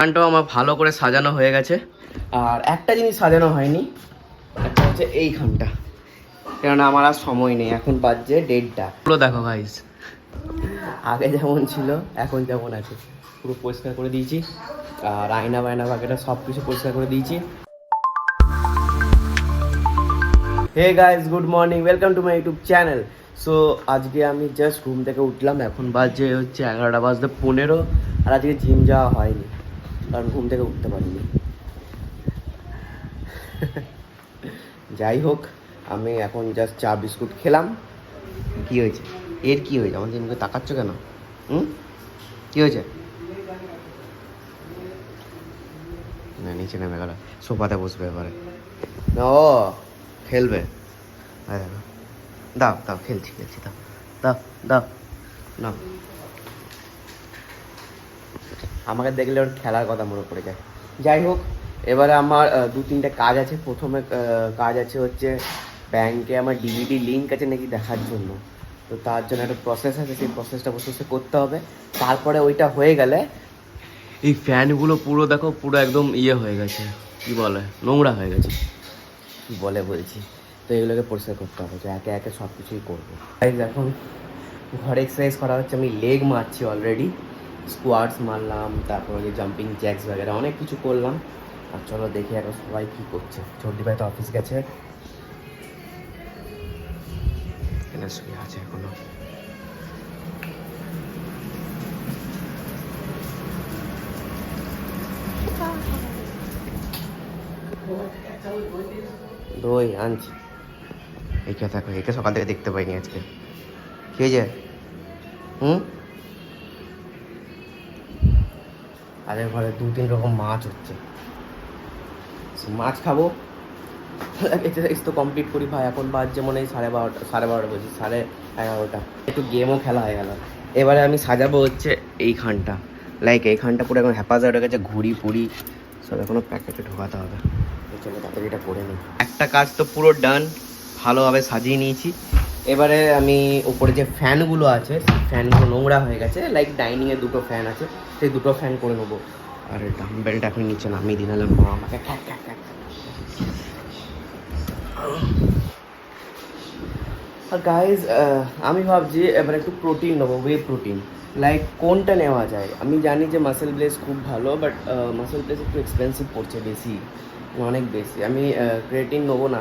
গানটাও আমার ভালো করে সাজানো হয়ে গেছে। আর একটা জিনিস সাজানো হয়নি, একটা হচ্ছে এইখানটা, কেননা আমার আর সময় নেই। এখন বাজছে 1:30টা। পুরো দেখো গাইস, আগে যেমন ছিল এখন যেমন আছে, পুরো পরিষ্কার করে দিয়েছি। আর আয়না বায়না বাকিটা সব কিছু পরিষ্কার করে দিয়েছি। Hey guys, good morning, welcome to my YouTube channel. So আজকে আমি জাস্ট ঘুম থেকে উঠলাম, এখন বাজে হচ্ছে 11:15। আর আজকে জিম যাওয়া হয়নি কারণ ঘুম থেকে উঠতে পারিনি। যাই হোক, আমি এখন জাস্ট চা বিস্কুট খেলাম। কি হয়েছে এর, কি হয়েছে? আমার মুখে তাকাচ্ছ কেন? কি হয়েছে? না, নিচে নেমে গেল, সোফাতে বসবে এবারে। ও খেলবে, দাও দাও, খেলছি দাও দাও দাও না। আমাকে দেখলে ওর খেলার কথা মনে পড়ে যায়। যাই হোক, এবারে আমার 2-3টে কাজ আছে। প্রথমে কাজ আছে হচ্ছে ব্যাংকে আমার ডিবিটি লিঙ্ক আছে নাকি দেখার জন্য। তো তার জন্য একটা প্রসেস আছে, সেই প্রসেসটা বসে করতে হবে। তারপরে ওইটা হয়ে গেলে এই ফ্যানগুলো পুরো দেখো, পুরো একদম ইয়ে হয়ে গেছে, কি বলে, নোংরা হয়ে গেছে, কি বলে বলছি। তো এগুলোকে পরিষ্কার করতে হবে, তো একে একে সব কিছুই করবো। এখন ঘরে এক্সারসাইজ করা হচ্ছে, আমি লেগ মারছি অলরেডি, স্কোয়াটস মারলাম, তারপর ওই জাম্পিং জ্যাক্স বাগেরা অনেক কিছু করলাম। আর চলো দেখি এখন সবাই কী করছে। চন্ডী ভাই তো অফিস গেছে, এখানে শুয়ে আছে এখনো। দই আনছি, একে থাকো, একে সকাল থেকে দেখতে পাইনি আজকে। কে যে আরে ঘরে 2-3 রকম মাছ হচ্ছে, মাছ খাবো। এক্সারসাইজ তো কমপ্লিট করি ভাই। এখন বাজছে মনে হয় 12:30 বলছি 11:30। একটু গেমও খেলা হয়ে গেল। এবারে আমি সাজাবো হচ্ছে এইখানটা, লাইক এইখানটা পুরো এখন হ্যাপাজার্ড হয়ে গেছে, ঘুড়ি পুড়ি সব এখনো প্যাকেটে ঢোকাতে হবে। চলো তাড়াতাড়ি এটা করে নিই। একটা কাজ তো পুরো ডান, ভালোভাবে সাজিয়ে নিয়েছি। এবারে আমি উপরে যে ফ্যানগুলো আছে, ফ্যানগুলো নোংরা হয়ে গেছে, লাইক ডাইনিংয়ে 2টো ফ্যান আছে, সেই 2টো ফ্যান করে নেবো। আর ডাম্বেলটা এখন নিচে নামিয়ে দিলাম, আমাকে আর গাইজ আমি ভাবছি এবার একটু প্রোটিন নেবো, ওয়ে প্রোটিন। লাইক কোনটা নেওয়া যায়? আমি জানি যে মাসেল ব্লেস খুব ভালো, বাট মাসেল ব্লেস একটু এক্সপেন্সিভ পড়ছে, বেশি, অনেক বেশি। আমি ক্রিয়েটিন নেবো না,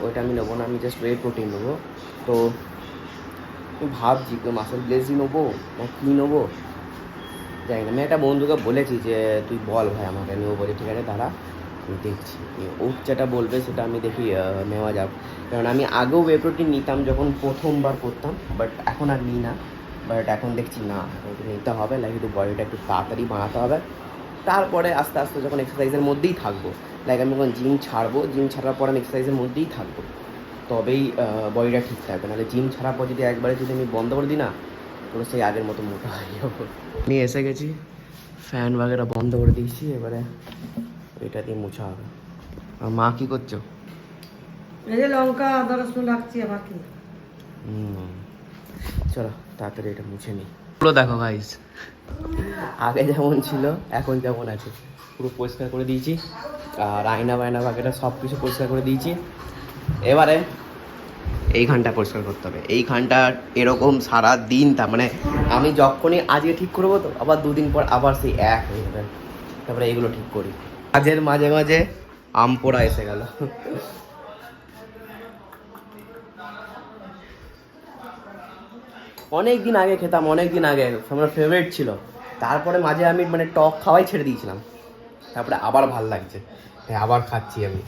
ওইটা আমি নেবো না, আমি জাস্ট ওয়ে প্রোটিন নেবো। তো আমি ভাবছি মাসেল ব্লেসই নেবো না কী নেবো, জানি না। আমি একটা বন্ধুকে বলেছি যে তুই বল ভাই আমাকে, আমি ও বলে ঠিক আছে দাঁড়া আমি দেখছি, ও যেটা বলবে সেটা আমি দেখি নেওয়া যাক। কারণ আমি আগেও ওয়ে প্রোটিন নিতাম যখন প্রথমবার করতাম, বাট এখন আর নিই না। বাট এখন দেখছি না, ওটা নিতে হবে, লাইক একটু বডিটা একটু তাড়াতাড়ি বানাতে হবে। তারপরে আস্তে আস্তে যখন এক্সারসাইজের মধ্যেই থাকবো, লাইক আমি যখন জিম ছাড়বো, জিম ছাড়ার পর আমি এক্সারসাইজের মধ্যেই থাকবো, তবেই বডিটা ঠিক থাকবে। নাহলে জিম ছাড়ার পর যদি একবারে যদি আমি বন্ধ করে দিই না, পুরো সেই আগের মতো মোটা হয়ে যাবো। নিয়ে এসে গেছি, ফ্যান বাগেরা বন্ধ করে দিয়েছি, এবারে এটা দিয়ে মোছা হবে। আর মা কি করছো? এই যে লঙ্কা আদা রসুন রাখছি আবার কি। চলো তাড়াতাড়ি এটা মুছে নিই। পুরো দেখো গাইস, আগে যেমন ছিল এখন যেমন আছে, পুরো পরিষ্কার করে দিয়েছি। আর আয়না বায়না বাকিটা সব কিছু পরিষ্কার করে দিয়েছি। এবারে এইখানটা পরিষ্কার করতে হবে। এইখানটা এরকম সারা দিন, তার মানে আমি যখনই আজকে ঠিক করবো তো আবার 2 দিন পর আবার সেই এক হয়ে যাবে। তারপরে এইগুলো ঠিক করি। কাজের মাঝে মাঝে আম পোড়া এসে গেল। অনেক দিন আগে খেতাম, অনেক দিন আগে আমার ফেভারিট ছিল। তারপরে মাঝে আমি মানে টক খাওয়াই ছেড়ে দিয়েছিলাম, তারপরে আবার ভাল লাগছে, আবার খাচ্ছি আমি।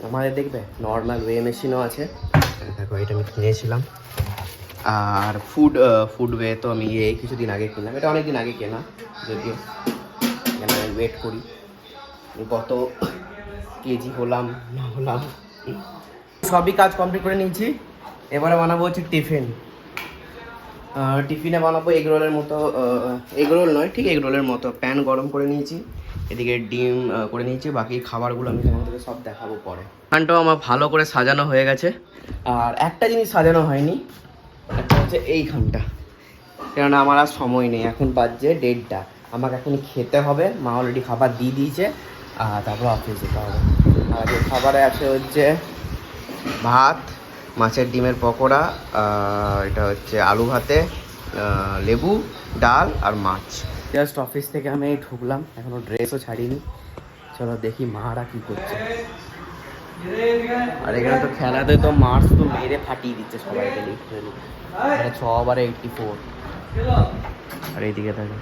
আমাদের দেখবে নর্মাল ওয়ে মেশিনও আছে, দেখো এটা আমি কিনেছিলাম। আর ফুড ওয়ে তো আমি এই কিছুদিন আগে কিনলাম, এটা অনেক দিন আগে কেনা, যদিও কেন আমি ওয়েট করি কত কেজি হলাম না হলাম। সবই কাজ কমপ্লিট করে নিয়েছি। এবারে বানাবো হচ্ছে টিফিনে বানাবো এগরোলের মতো, এগরোল নয় ঠিক এগরোলের মতো। প্যান গরম করে নিয়েছি, এদিকে ডিম করে নিয়েছি, বাকি খাবারগুলো আমি তোমাদেরকে সব দেখাবো পরে। প্যানটাও আমার ভালো করে সাজানো হয়ে গেছে। আর একটা জিনিস সাজানো হয়নি, একটা হচ্ছে এইখানটা, কেননা আমার আর সময় নেই। এখন বাজছে 1:30, আমাকে এখন খেতে হবে, মা অলরেডি খাবার দিয়ে দিয়েছে, আর তারপর অফিস যেতে হবে। আর যে খাবারে আছে হচ্ছে ভাত, মাছের ডিমের পকোড়া, এটা হচ্ছে আলু ভাতে, লেবু, ডাল আর মাছ। জাস্ট অফিস থেকে আমি ঢুকলাম, এখনও ড্রেসও ছাড়িনি। চলো দেখি মারা কি করছে। আর এখানে তো খেলাতে তো মার্চ তো মেরে ফাটিয়ে দিচ্ছে সবাইকে লিটারালি। 6 ওভারে 84। আর এইদিকে থাকে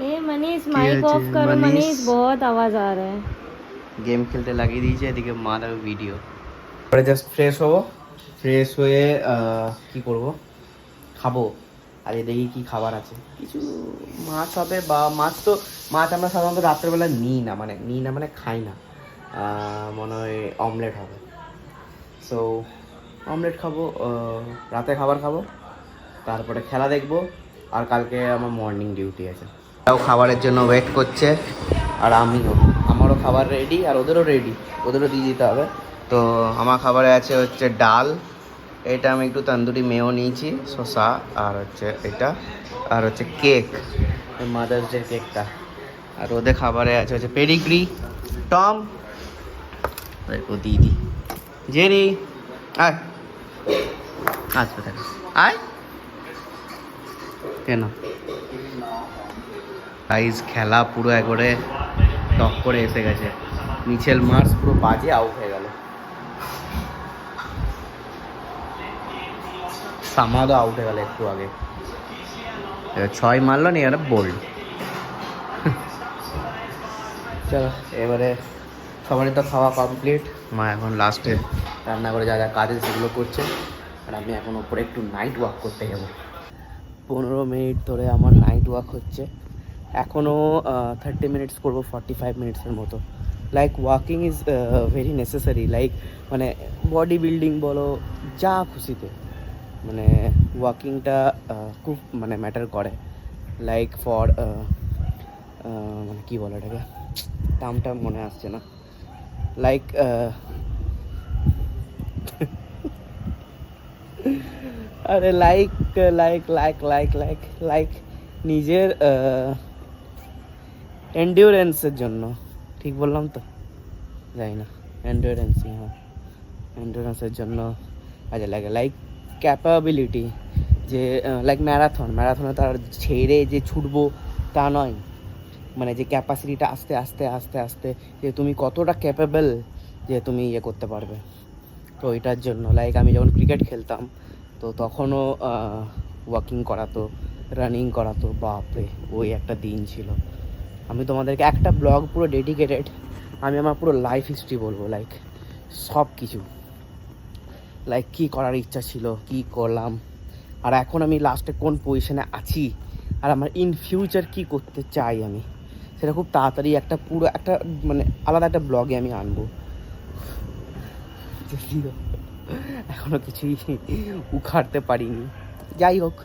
ए मनीष माइक ऑफ करो मनीष बहुत आवाज आ रहा है। গেম খেলতে লাগিয়ে দিয়েছে, এদিকে মা দেখো ভিডিও। পরে জাস্ট ফ্রেশ হবো, ফ্রেশ হয়ে কি করব, খাবো। আর দেখি কি খাবার আছে, কিছু মাছ হবে, বা মাছ আমরা সাধারণত রাত্রেবেলা নিই না, মানে খাই না। মনে হয় অমলেট হবে, সো অমলেট খাবো, রাতে খাবার খাবো, তারপরে খেলা দেখবো। আর কালকে আমার মর্নিং ডিউটি আছে। তাও খাবারের জন্য ওয়েট করছে, আর আমারও খাবার রেডি, আর ওদেরও রেডি, ওদেরও দিয়ে দিতে হবে। তো আমার খাবারে আছে হচ্ছে ডাল, এটা আমি একটু তন্দুরি মেয়েও নিয়েছি, শসা, আর হচ্ছে এটা, আর হচ্ছে কেক, মাদার্স ডে কেকটা। আর ওদের খাবারে আছে হচ্ছে পেডিগ্রি, টম, ও দিদি, জেরি, আয় আসবে থাকে, আয় কেন গাইজ খেলা পুরো একবারে টপ করে এসে গেছে। মিচেল মার্স পুরো বাজে আউট হয়ে গেল, সামাদও আউট হয়ে গেল একটু আগে। 6 মারলো নি, এবারে বোল্ড। চলো এবারে সবারই তো খাওয়া কমপ্লিট, মা এখন লাস্টে রান্না করে যা যা কাজ আছে সেগুলো করছে, আর আমি এখন ওপরে একটু নাইট ওয়াক করতে যাবো। 15 মিনিট ধরে আমার নাইট ওয়াক হচ্ছে, এখনও 30 মিনিটস করবো, 45 মিনিটসের মতো। Like walking is very necessary, like মানে বডি বিল্ডিং বলো, যা খুশিতে, মানে ওয়াকিংটা খুব মানে ম্যাটার করে। লাইক ফর মানে কী বলে এটাকে, টার্মটা মনে আসছে না, লাইক আরে like like like like like like নিজের এন্ডিউরেন্সের জন্য, ঠিক বললাম তো, জানি না, এন্ডিউরেন্সই, হ্যাঁ এন্ডিউরেন্সের জন্য কাজে লাগে। লাইক ক্যাপাবিলিটি, যে লাইক ম্যারাথনে তার ছেড়ে যে ছুটবো তা নয়, মানে যে ক্যাপাসিটিটা আস্তে আস্তে আস্তে আস্তে, যে তুমি কতটা ক্যাপেবল যে তুমি ইয়ে করতে পারবে। তো এটার জন্য লাইক আমি যখন ক্রিকেট খেলতাম তো তখনও ওয়াকিং করাতো, রানিং করাতো, বাপরে ওই একটা দিন ছিল। আমি তোমাদেরকে একটা ব্লগ পুরো ডেডিকেটেড, আমি আমার পুরো লাইফ হিস্ট্রি বলবো, লাইক সব কিছু, লাইক কী করার ইচ্ছা ছিল, কী করলাম, আর এখন আমি লাস্টে কোন পজিশনে আছি, আর আমার ইন ফিউচার কী করতে চাই আমি, সেটা খুব তাড়াতাড়ি একটা পুরো একটা মানে আলাদা একটা ব্লগে আমি আনবো। যদিও এখনও কিছুই উখাড়তে পারিনি, যাই হোক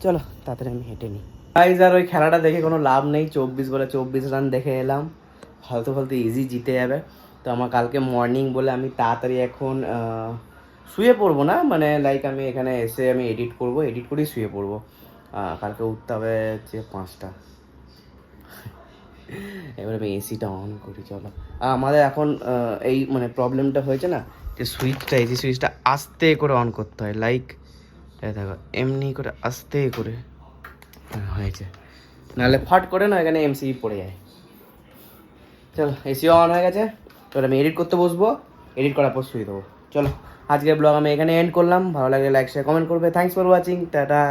চলো তাড়াতাড়ি আমি হেঁটে নিই। গাইজ আর ওই খেলাটা দেখে কোনো লাভ নেই, 24 বলে 24 রান দেখে এলাম, ফালতু ইজি জিতে যাবে। তো আমার কালকে মর্নিং বলে আমি তাড়াতাড়ি এখন শুয়ে পড়বো না, মানে লাইক আমি এখানে এসে আমি এডিট করেই শুয়ে পড়বো। কালকে উঠতে হবে হচ্ছে 5টা। এবার আমি এসিটা অন করি, চলো। আমাদের এখন এই মানে প্রবলেমটা হয়েছে না, যে এসি সুইচটা আস্তে করে অন করতে হয়, লাইক দেখো এমনি করে আস্তে করে হয়েছে, নাহলে ফট করে না এখানে এমসি পড়ে যায়। চলো এসিও অন হয়ে গেছে, চলো আমি এডিট করতে বসবো, এডিট করার পর শুয়ে দেবো। চলো আজকের ব্লগ আমি এখানে এন্ড করলাম, ভালো লাগলে লাইক শেয়ার কমেন্ট করবে। Thanks for watching, tata.